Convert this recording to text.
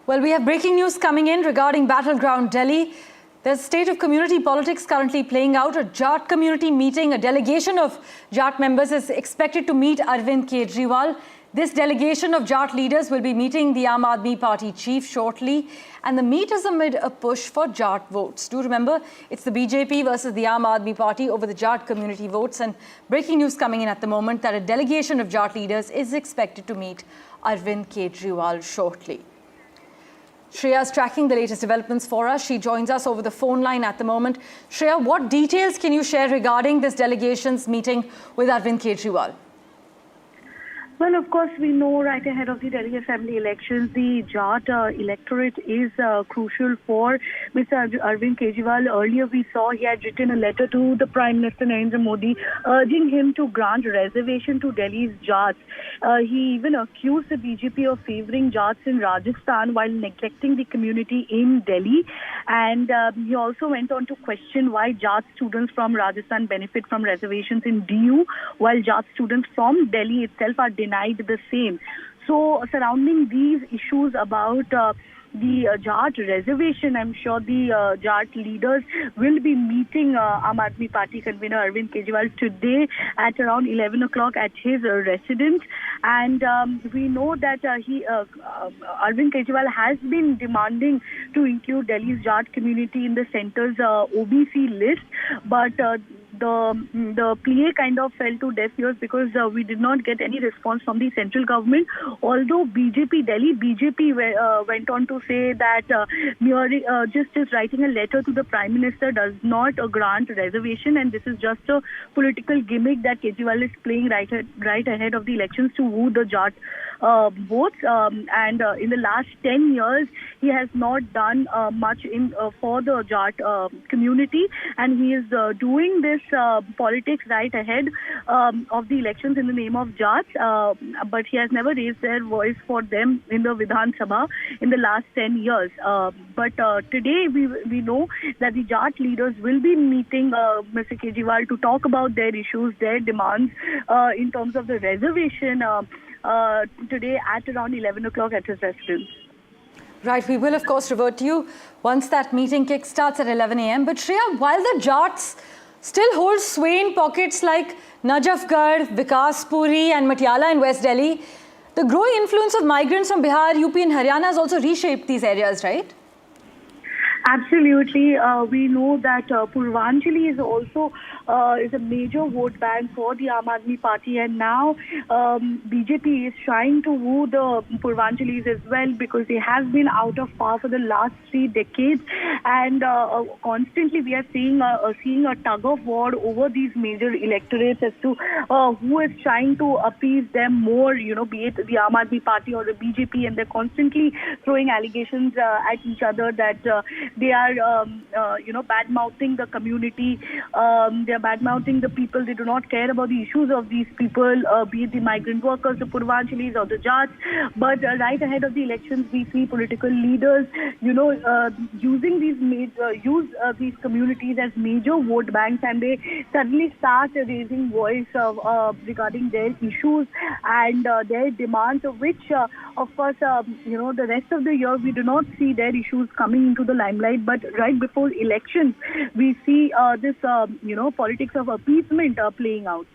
Well, we have breaking news coming in regarding Battleground Delhi. There's a state of community politics currently playing out. A Jat community meeting, a delegation of Jat members is expected to meet Arvind Kejriwal. This delegation of Jat leaders will be meeting the Aam Aadmi Party chief shortly. And the meet is amid a push for Jat votes. Do remember, it's the BJP versus the Aam Aadmi Party over the Jat community votes. And breaking news coming in at the moment that a delegation of Jat leaders is expected to meet Arvind Kejriwal shortly. Shreya is tracking the latest developments for us. She joins us over the phone line at the moment. Shreya, what details can you share regarding this delegation's meeting with Arvind Kejriwal? Well, of course, we know right ahead of the Delhi Assembly elections, the Jat electorate is crucial for Mr. Arvind Kejriwal. Earlier, we saw he had written a letter to the Prime Minister Narendra Modi urging him to grant reservation to Delhi's Jats. He even accused the BJP of favouring Jats in Rajasthan while neglecting the community in Delhi. And he also went on to question why Jat students from Rajasthan benefit from reservations in DU, while Jat students from Delhi itself are denied the same. So surrounding these issues about the Jat reservation, I'm sure the Jat leaders will be meeting Aam Aadmi Party convener Arvind Kejriwal today at around 11 o'clock at his residence. And we know that Arvind Kejriwal has been demanding to include Delhi's Jat community in the centre's OBC list, but the plea kind of fell to deaf ears because we did not get any response from the central government. Although Delhi BJP went on to say that just writing a letter to the Prime Minister does not grant reservation, and this is just a political gimmick that Kejriwal is playing right ahead of the elections to woo the Jat votes. And in the last 10 years, he has not done much for the Jat community, and he is doing this politics right ahead of the elections in the name of Jats, but he has never raised their voice for them in the Vidhan Sabha in the last 10 years. But today we know that the Jat leaders will be meeting Mr. Kejriwal to talk about their issues, their demands in terms of the reservation today at around 11 o'clock at his residence. Right, we will of course revert to you once that meeting kickstarts at 11 a.m. But Shreya, while the Jats still hold sway in pockets like Najafgarh, Vikaspuri and Patiala in West Delhi, the growing influence of migrants from Bihar, UP and Haryana has also reshaped these areas, right? Absolutely. We know that Purvanchali is also is a major vote bank for the Aam Aadmi Party, and now BJP is trying to woo the Purvanchalis as well because they have been out of power for the last 3 decades, and constantly we are seeing a tug of war over these major electorates as to who is trying to appease them more, be it the Aam Aadmi Party or the BJP, and they're constantly throwing allegations at each other that they are, bad-mouthing the community. They are bad-mouthing the people. They do not care about the issues of these people, be it the migrant workers, the Purvanchalis or the Jats. But right ahead of the elections, we see political leaders, using these communities as major vote banks, and they suddenly start raising voice regarding their issues and their demands, which, of course, the rest of the year we do not see their issues coming into the limelight. But right before elections, we see this, politics of appeasement playing out.